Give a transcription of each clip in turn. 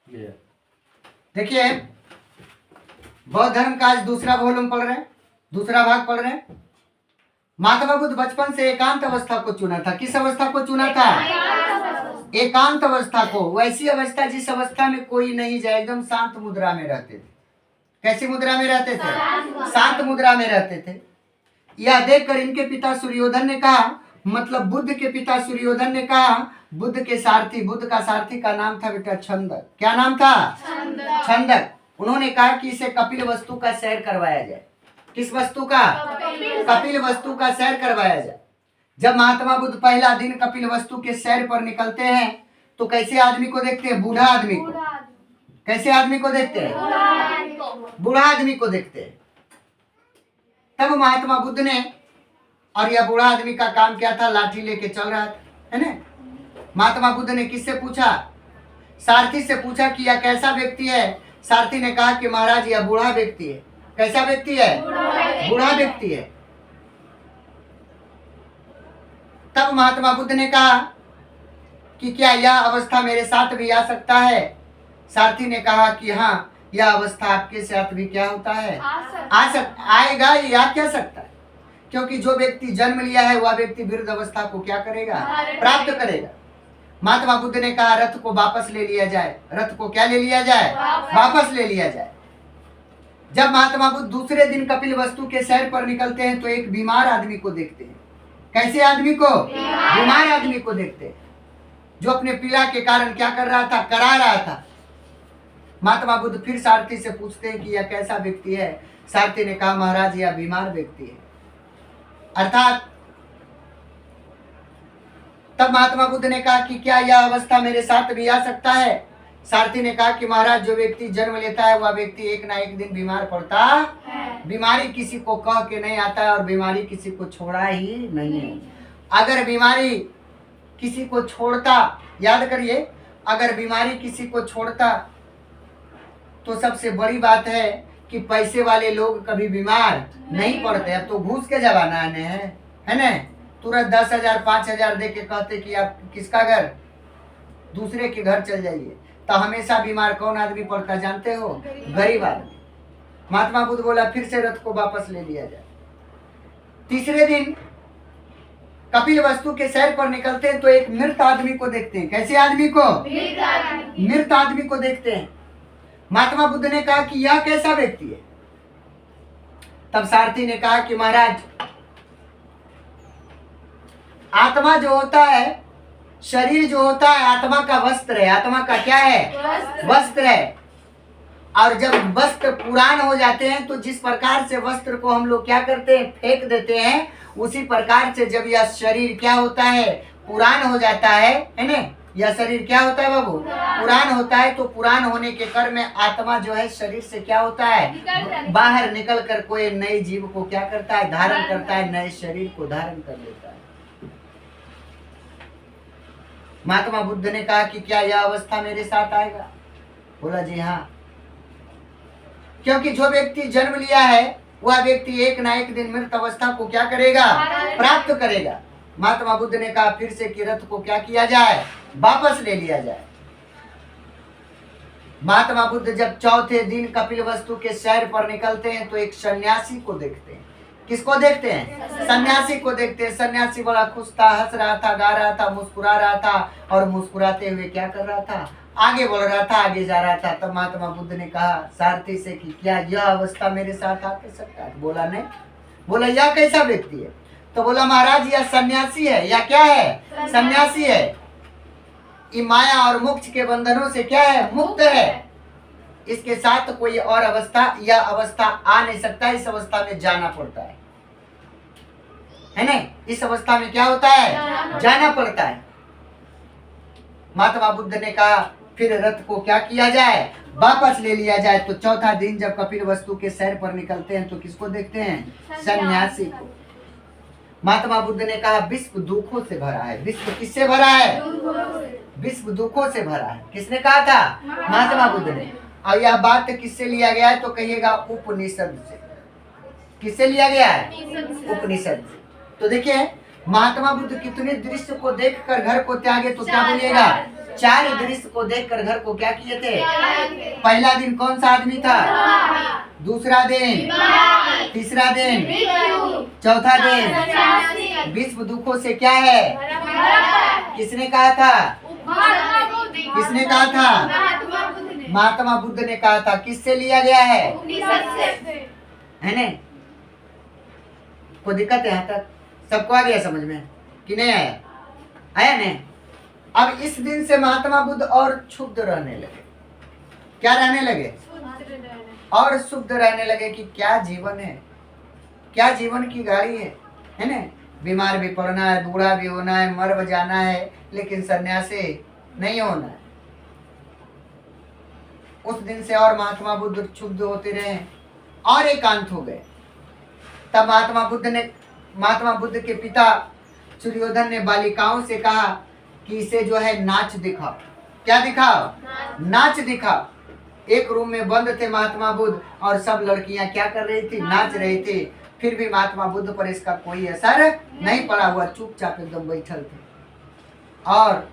देखिए, बौद्ध धर्म का आज दूसरा वॉल्यूम पढ़ रहे हैं, दूसरा भाग पढ़ रहे हैं। महात्मा बुद्ध बचपन से एकांत अवस्था को चुना था। किस अवस्था को चुना था? एकांत अवस्था को। वैसी अवस्था जिस अवस्था में कोई नहीं जाए, एकदम शांत मुद्रा में रहते थे। कैसी मुद्रा में रहते थे? शांत मुद्रा में रहते थे। यह देखकर इनके पिता सूर्योधन ने कहा, मतलब बुद्ध के पिता सूर्योधन ने कहा, बुद्ध के सारथी, बुद्ध का सारथी का नाम था बेटा छंदक। क्या नाम था? छंदक। उन्होंने कहा कि इसे कपिल वस्तु का सैर करवाया जाए। किस वस्तु का? कपिल वस्तु का सैर करवाया जाए। जब महात्मा बुद्ध पहला दिन कपिल वस्तु के सैर पर निकलते हैं तो कैसे आदमी को देखते हैं? बूढ़ा आदमी को। कैसे आदमी को देखते हैं? बूढ़ा आदमी को देखते हैं। तब महात्मा बुद्ध ने, और यह बूढ़ा आदमी का काम क्या था? लाठी लेके चल रहा था, है ना? महात्मा बुद्ध ने किससे पूछा? सारथी से पूछा कि यह कैसा व्यक्ति है? सारथी ने कहा कि महाराज यह बूढ़ा व्यक्ति है। कैसा व्यक्ति है? बूढ़ा व्यक्ति है। तब महात्मा बुद्ध ने कहा कि क्या यह अवस्था मेरे साथ भी आ सकता है? सारथी ने कहा कि हाँ, यह अवस्था आपके साथ भी क्या होता है? आएगा। ये आ क्या सकता है? क्योंकि जो व्यक्ति जन्म लिया है वह व्यक्ति वृद्ध अवस्था को क्या करेगा? प्राप्त करेगा। महात्मा बुद्ध ने कहा रथ को वापस ले लिया जाए। रथ को क्या ले लिया जाए? वापस ले लिया जाए। जब महात्मा बुद्ध दूसरे दिन कपिल वस्तु के सैर पर निकलते हैं तो एक बीमार आदमी को देखते हैं। कैसे आदमी को? बीमार आदमी को देखते हैं, जो अपने पीड़ा के कारण क्या कर रहा था? करा रहा था। महात्मा बुद्ध फिर सारथी से पूछते हैं कि यह कैसा व्यक्ति है? सारथी ने कहा महाराज यह बीमार व्यक्ति है। अर्थात तब महात्मा बुद्ध ने कहा कि क्या यह अवस्था मेरे साथ भी आ सकता है? सारथी ने कहा कि महाराज जो व्यक्ति जन्म लेता है वह व्यक्ति एक ना एक दिन बीमार पड़ता है। बीमारी किसी को कह के नहीं आता है और बीमारी किसी को छोड़ा ही नहीं है। अगर बीमारी किसी को छोड़ता, याद करिए, अगर बीमारी किसी को छोड़ता तो सबसे बड़ी बात है कि पैसे वाले लोग कभी बीमार नहीं पड़ते। अब तो घूस के जमाना है ना? तुरंत 10,000 5,000 दे के कहते कि आप किसका घर? दूसरे के घर चल जाइए। तो हमेशा बीमार कौन आदमी पड़ता जानते हो? गरीब आदमी। महात्मा बुद्ध बोला फिर से रथ को वापस ले लिया जाए। तीसरे दिन कपिल वस्तु के सैर पर निकलते हैं तो एक मृत आदमी को देखते हैं। कैसे आदमी को? मृत आदमी को देखते हैं। महात्मा बुद्ध ने कहा कि यह कैसा व्यक्ति है? तब सारथी ने कहा कि महाराज आत्मा जो होता है, शरीर जो होता है आत्मा का वस्त्र है। आत्मा का क्या है? वस्त्र है। और जब वस्त्र पुरान हो जाते हैं तो जिस प्रकार से वस्त्र को हम लोग क्या करते हैं? फेंक देते हैं। उसी प्रकार से जब यह शरीर क्या होता है? पुरान हो जाता है ना? यह शरीर क्या होता है बाबू? पुरान होता है। तो पुरान होने के क्रम में आत्मा जो है शरीर से क्या होता है? बाहर निकल कर कोई नए जीव को क्या करता है? धारण करता है, नए शरीर को धारण कर लेता है। महात्मा बुद्ध ने कहा कि क्या यह अवस्था मेरे साथ आएगा? बोला जी हाँ, क्योंकि जो व्यक्ति जन्म लिया है वह व्यक्ति एक ना एक दिन मृत अवस्था को क्या करेगा? प्राप्त करेगा। महात्मा बुद्ध ने कहा फिर से कि रथ को क्या किया जाए? वापस ले लिया जाए। महात्मा बुद्ध जब चौथे दिन कपिल वस्तु के सैर पर निकलते हैं तो एक सन्यासी को देखते हैं। किसको देखते हैं? सन्यासी को देखते हैं। सन्यासी बड़ा खुश था, हंस रहा था, गा रहा था, मुस्कुरा रहा था और मुस्कुराते हुए क्या कर रहा था? आगे बढ़ रहा था, आगे जा रहा था। तब महात्मा बुद्ध ने कहा सारथी से कि क्या यह अवस्था मेरे साथ आ सकता है? बोला नहीं। बोला यह कैसा व्यक्ति है? तो बोला महाराज यह सन्यासी है। या क्या है? सन्यासी है। ये माया और मोक्ष के बंधनों से क्या है? मुक्त है। इसके साथ कोई और अवस्था या अवस्था आ नहीं सकता। इस अवस्था में जाना पड़ता है ना? इस अवस्था में क्या होता है? जाना पड़ता है। महात्मा बुद्ध ने कहा फिर रथ को क्या किया जाए? वापस ले लिया जाए। तो चौथा दिन जब कपिल वस्तु के सैर पर निकलते हैं तो किसको देखते हैं? सन्यासी को। महात्मा बुद्ध ने कहा विश्व दुखों से भरा है। विश्व किससे भरा है? विश्व दुखों से भरा है। किसने कहा था? महात्मा बुद्ध ने। और यह बात किससे लिया गया है? तो कहिएगा उपनिषद से। किससे लिया गया है? उपनिषद से। तो देखिए महात्मा बुद्ध कितने दृश्य को देखकर घर को त्यागे तो क्या बोलिएगा? चार दृश्य को देखकर घर को क्या किए थे? पहला दिन कौन सा आदमी था? दूसरा दिन, तीसरा दिन, चौथा दिन विश्व दुखों से क्या है? किसने कहा था? किसने कहा था? महात्मा बुद्ध ने कहा था। किससे लिया गया है ने? कोई दिक्कत है यहाँ तक? सबको आ गया समझ में कि नहीं आया? आया ने? अब इस दिन से महात्मा बुद्ध और शुद्ध रहने लगे। क्या रहने लगे? और शुद्ध रहने लगे कि क्या जीवन है, क्या जीवन की गाड़ी है ना? बीमार भी पड़ना है, बूढ़ा भी होना है, मर भी जाना है, लेकिन सन्यासी नहीं होना है। उस दिन से और महात्मा बुद्ध शुद्ध होते रहे और एकांत हो गए। तब महात्मा बुद्ध के पिता सुर्योधन ने बालिकाओं से कहा कि इसे जो है नाच दिखाओ। क्या दिखाओ? नाच दिखाओ। एक रूम में बंद थे महात्मा बुद्ध और सब लड़कियां क्या कर रही थी? नाच रही थी। फिर भी महात्मा बुद्ध पर इसका कोई असर नहीं पड़ा हुआ, चुपचाप एकदम बैठल थे। और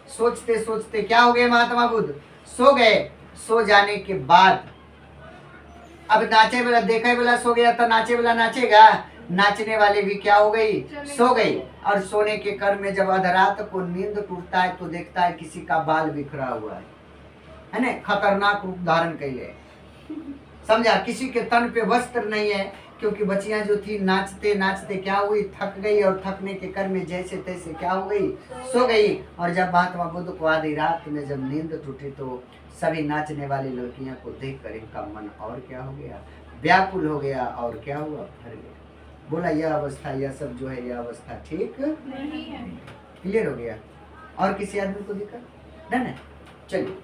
सोचते सोचते क्या हो गए? महात्मा बुद्ध सो गए। सो जाने के बाद अब नाचे वाला, देखे वाला सो गया तो नाचे वाला नाचेगा? नाचने वाले भी क्या हो गई? सो गई। और सोने के क्रम में जब आधरात को नींद टूटता है तो देखता है किसी का बाल बिखरा हुआ है ना? खतरनाक रूप धारण कैले। समझा? किसी के तन पे वस्त्र नहीं है, क्योंकि बच्चियां जो थी नाचते नाचते क्या हुई? थक गई और थकने के क्रम में जैसे तैसे क्या हो गई? सो गई। और जब महात्मा बुद्ध को आधी रात में जब नींद टूटी तो सभी नाचने वाली लड़कियां को देखकर इनका मन और क्या हो गया? व्याकुल हो गया। और क्या हुआ? भर गया। बोला यह अवस्था, यह सब जो है, यह अवस्था ठीक नहीं है। क्लियर हो गया? और किसी आदमी को दिक्कत? नहीं। चलिए